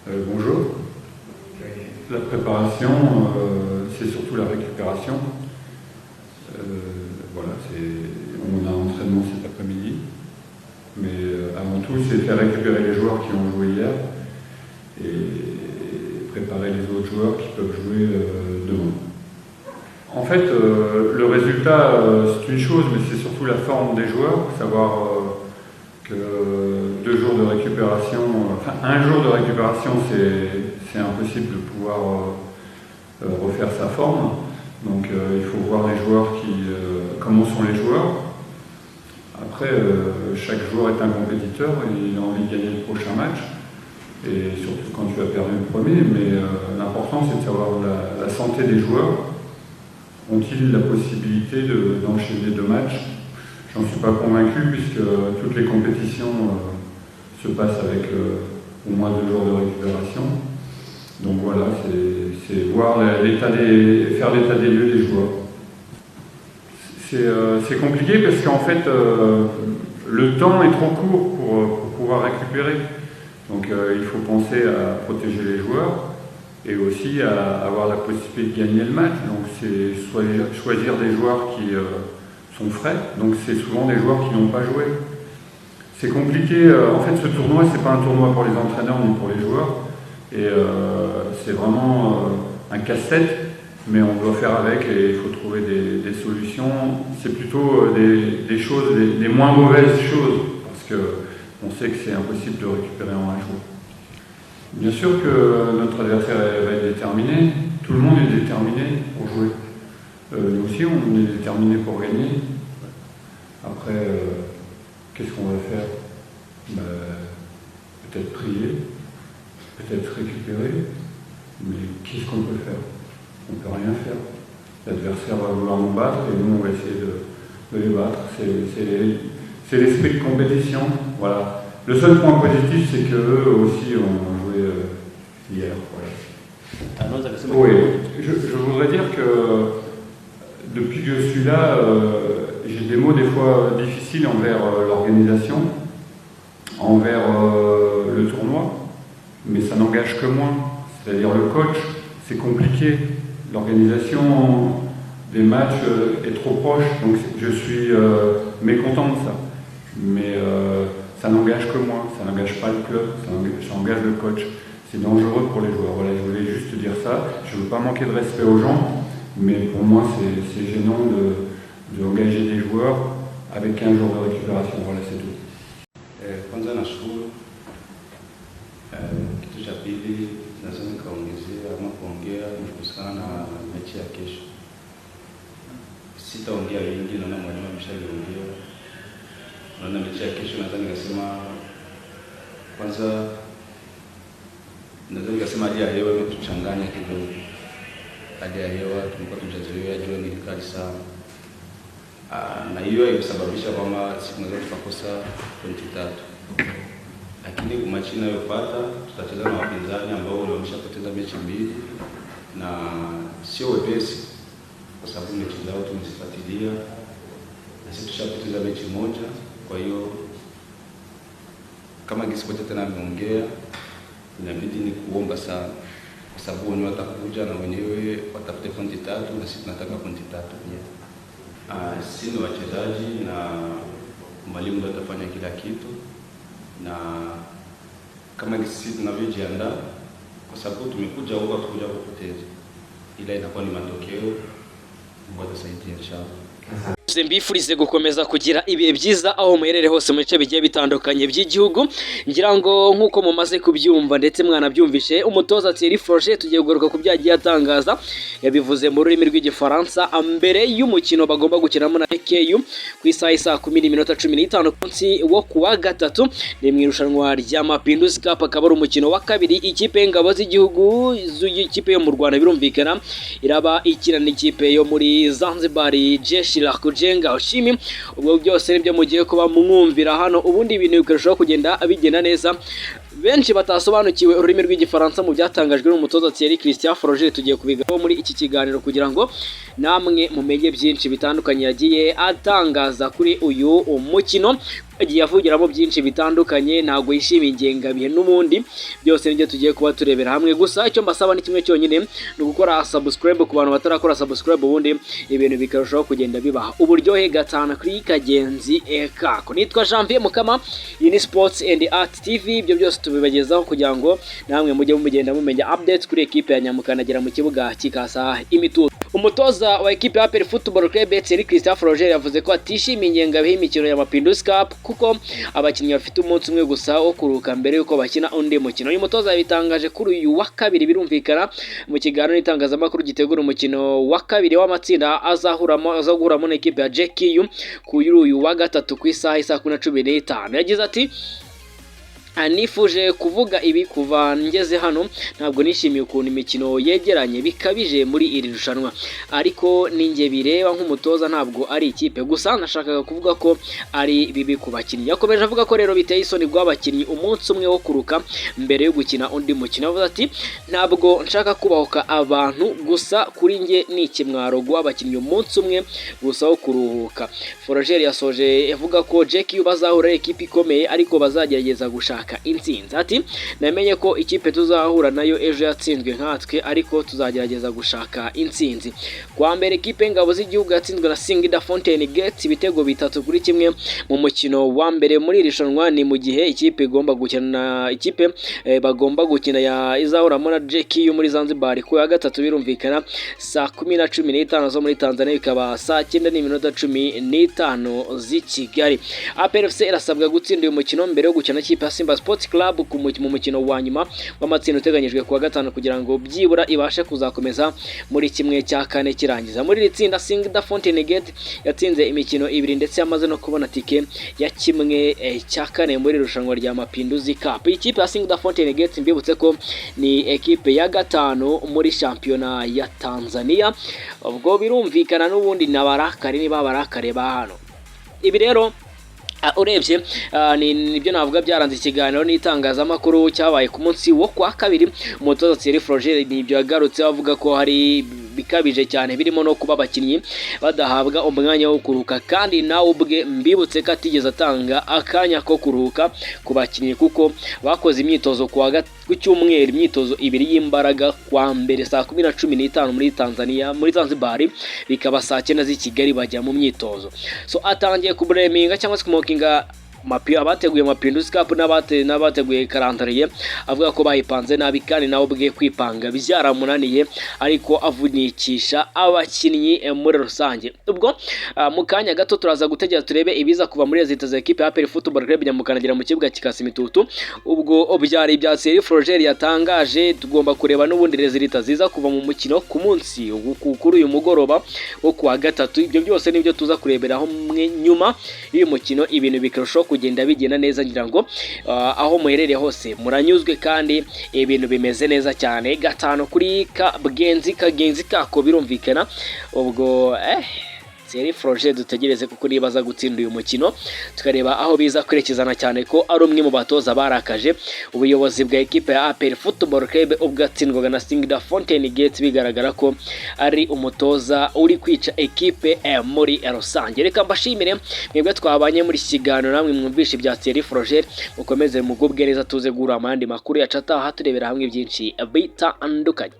Bonjour. La préparation, c'est surtout la récupération. Voilà, on a un entraînement cet après-midi. Mais avant tout, c'est faire récupérer les joueurs qui ont joué hier et préparer les autres joueurs qui peuvent jouer demain. En fait, le résultat, c'est une chose, mais c'est surtout la forme des joueurs. Savoir que 2 jours de récupération, enfin 1 jour de récupération, c'est impossible de pouvoir refaire sa forme. Donc il faut voir les joueurs comment sont les joueurs. Après, chaque joueur est un compétiteur et il a envie de gagner le prochain match. Et surtout quand tu as perdu le premier, mais l'important c'est de savoir la santé des joueurs. Ont-ils la possibilité d'enchaîner 2 matchs? J'en suis pas convaincu puisque toutes les compétitions se passent avec au moins 2 jours de récupération. Donc voilà, c'est voir faire l'état des lieux des joueurs. C'est compliqué parce qu'en fait, le temps est trop court pour pouvoir récupérer. Donc il faut penser à protéger les joueurs et aussi à avoir la possibilité de gagner le match. Donc c'est choisir des joueurs qui sont frais. Donc c'est souvent des joueurs qui n'ont pas joué. C'est compliqué. En fait, ce tournoi, c'est pas un tournoi pour les entraîneurs ni pour les joueurs. Et c'est vraiment un casse-tête. Mais on doit faire avec et il faut trouver des solutions. C'est plutôt des choses, des moins mauvaises choses, parce qu'on sait que c'est impossible de récupérer en 1 jour. Bien sûr que notre adversaire va être déterminé, tout le monde est déterminé pour jouer. Nous aussi, on est déterminé pour gagner. Après, qu'est-ce qu'on va faire? Peut-être prier, peut-être récupérer, mais qu'est-ce qu'on peut faire? On ne peut rien faire. L'adversaire va vouloir nous battre et nous on va essayer de les battre. C'est l'esprit de compétition. Voilà. Le seul point positif, c'est qu'eux aussi ont joué hier. Voilà. Oui, je voudrais dire que depuis que je suis là, j'ai des mots des fois difficiles envers l'organisation, envers le tournoi, mais ça n'engage que moi. C'est-à-dire le coach, c'est compliqué. L'organisation des matchs est trop proche, donc je suis mécontent de ça. Mais ça n'engage que moi, ça n'engage pas le club, ça engage le coach. C'est dangereux pour les joueurs. Voilà, je voulais juste dire ça. Je ne veux pas manquer de respect aux gens, mais pour moi c'est gênant d'engager des joueurs avec 15 jours de récupération. Voilà, c'est tout. Kwanza nashukuru kitu cha pili naweza nikaongezea ama kuongea kuhusiana na mechi ya kesho. Sitaongea vingi, naona mwalimu ameshaliongea. Naona mechi ya kesho naweza nikasema kwanza naweza nikasema hali ya hewa imetuchanganya kidogo. Hali ya hewa tulikuwa tunazoea jua ni kali sana. Na hiyo imesababisha kwamba siku moja tukakosa pointi 3. Lakini kwa mechi inayopata tutacheza na wapinzani ambao wameshapoteza mechi 2 na sio wepesi kwa sababu mechi zao tumezifuatilia na sisi tushapoteza mechi 1. Kwa hiyo kama Gispote tena ameongea, inabidi ni kuomba sana kwa sababu wenyewe watakuja na wenyewe watafute pointi 3 na sisi tunataka pointi 3 pia. Sisi ni wachezaji na mwalimu ndo atafanya kila kitu, na kama sisi tunavyojiandaa kwa sababu tumekuja huko tukuja kupoteza, ila inakuwa ni matokeo Mungu atasaidia inshallah. Mbifurize gukomeza kugira ibihe byiza aho muherere hose mu bice bigiye bitandukanye by'igihugu. Ngira ngo nkuko mumaze kubyumva ndetse mwanabyumvishe, umutoza Thierry Froger tugiye kugaruka ku byagiye atangaza. Yabivuze mu rurimi rw'igifaransa mbere y'umukino bagomba gukinamo na KU ku isaha saa 10:15 kunsi wo kuwa gatatu ni mu irushanwa rya Mapinduzi Cup, akaba ari umukino wa kabiri ikipe y'ingabo z'igihugu z'ikipe yo mu Rwanda birumvikana iraba ikina n'ikipe yo muri Zanzibar Jeshi la Kujenga Oshimi. Ubwo byose nibyo mugiye kuba mwumvira hano, ubundi ibintu bikarushaho kugenda bigenda neza. Benshi batasobanukiwe ururimi rw'igifaransa mu byatangajwe n'umutoza Thierry Christian Froger, tugiye kubigaho muri iki kiganiro kugira ngo namwe mumenye byinshi bitandukanye yagiye atangaza kuri uyu umukino. agiye avugiramo byinshi bitandukanye, ntabwo yishimiye ingengabihe n'ubundi byose nibyo tugiye kuba turebera hamwe. Gusa icyo mbasaba ni kimwe cyonyine, ni ugukora subscribe ku bantu batarakora subscribe, ubundi ibintu bikarushaho kugenda bibaha uburyohe gatanu kuri kagenzi kako. Nitwa Janvier Mukama, iyi ni Sports and Art TV, ibyo byose tubibagezaho kugira ngo namwe mujye mugenda mumenya updates kuri ekipe ya Nyamukandagira mu kibuga kikasa imitutu. Umutoza wa ekipe ya APR Football Club Thierry Christophe Roger yavuze ko atishimiye ingengabihe y'imikino ya Mapinduzi Cup kuko abakinnyi bafite umunsi umwe gusa wo kuruhuka mbere yuko bakina undi mukino. Uyu mutoza yabitangaje kuri uyu wa kabiri, birumvikana mu kiganiro n'itangazamakuru gitegura umukino wa kabiri w'amatsinda azahuramo n'ekipe ya JKU kuri uyu wa gatatu ku isaha 15:15. Yagize ati nifuje kuvuga ibi kuva ngeze hano, ntabwo nishimiye ukuntu imikino yegeranye bikabije muri iri rushanwa, ariko ninjye bireba nk'umutoza, ntabwo ari ikipe gusa. Nashakaga kuvuga ko ari bibi ku bakinnyi. Yakomeje avuga ko rero biteye isoni guha umunsi umwe wo kuruka mbere yo gukina undi mukino. Avuga ati ntabwo nshaka kubahuka abantu, gusa kuri njye ni ikimwaro guha abakinnyi umunsi umwe gusa wo kuruhuka. Roger yasoje avuga ko JKU bazahura ekipe ikomeye ariko bazagerageza gushaka intsinzi. Ati namenye ko ikipe tuzahura nayo ejo yatsinzwe nkatwe, ariko tuzagerageza gushaka intsinzi. Kwa mbere ekipe y'ingabo z'igihugu yatsinzwe na Singida Fountain Gate ibitego 3-1 mu mukino wa mbere muri iri rushanwa, ni mu gihe ikipe bagomba gukina ya izahuramo na JKU muri Zanzibar ku ya gatatu, birumvikana saa 10:15 zo muri Tanzania, bikaba saa 9:15 z'i Kigali. APR FC irasabwa gutsinda uyu mukino mbere yo gukina ikipe ya Simba Sports Club mu mukino wa nyuma w'amatsinda uteganyijwe kuwa gatanu kugira ngo byibura ibashe kuzakomeza muri kimwe cya kane kirangiza. Muri iri tsinda Singida Fountain Gate yatsinze imikino 2 ndetse yamaze no kubona tike ya kimwe cya kane muri irushanwa rya Mapinduzi Cup. Ikipe ya Singida Fountain Gate mbibutse ko ni ekipe ya gatanu muri shampiyona ya Tanzania, ubwo birumvikana n'ubundi nabarakare niba barakare ba hano. Ibi rero urebye nibyo navuga byaranze ikiganiro n'itangazamakuru cyabaye ku munsi wo kwa kabiri. Umutoza Thierry Roger nibyo yagarutse avuga ko hari bikabije cyane birimo no kuba abakinnyi badahabwa umwanya wo kuruhuka, kandi nawe ubwe mbibutse ko atigeze atanga akanya ko kuruhuka ku bakinnyi kuko bakoze imyitozo ku cyumweru, imyitozo 2 y'imbaraga, kwa mbere saa 10:15 muri Tanzania muri Zanzibar, bikaba saa 9 z'i Kigali bajya mu myitozo. So atangiye kubreminga cyangwa se kumokinga abateguye Mapinduzi Cup n'abateguye kalendariye, avuga ko bayipanze nabi kandi nawe ubwe kwipanga byaramunaniye, ariko avunikisha abakinnyi muri rusange. Ubwo mu kanya gato turaza gutegera turebe ibiza kuva muri rezita za ekipe ya APR Football Club Nyamukandagira mu kibuga kikasa imitutu. Ubwo byari ibya Thierry Roger yatangaje, tugomba kureba n'ubundi rezita ziza kuva mu mukino ku munsi kuri uyu mugoroba wo kuwa gatatu. Ibyo byose nibyo tuza kureberaho nyuma y'uyu mukino, ibintu bikarushaho kugenda bigenda neza, ngira ngo aho muherereye hose muranyuzwe kandi ibintu bimeze neza cyane. Gatanu kuri kagenzi kako, birumvikana. Ubwo Thierry Roger dutegereze kuko nibaza gutsinda uyu mukino, tukareba aho biza kwerekezana, cyane ko ari umwe mu batoza barakaje ubuyobozi bwa ekipe ya APR Football Club ubwo atsindwaga na Singida Fountain Gate, bigaragara ko ari umutoza uri kwica ekipe muri rusange. Reka mbashimire mwebwe twabanye muri iki kiganiro, namwe mwumvishe ibya Thierry Roger, mukomeze mugubwe neza, tuze gura amandi makuru ya cata aha turebera hamwe byinshi bitandukanye.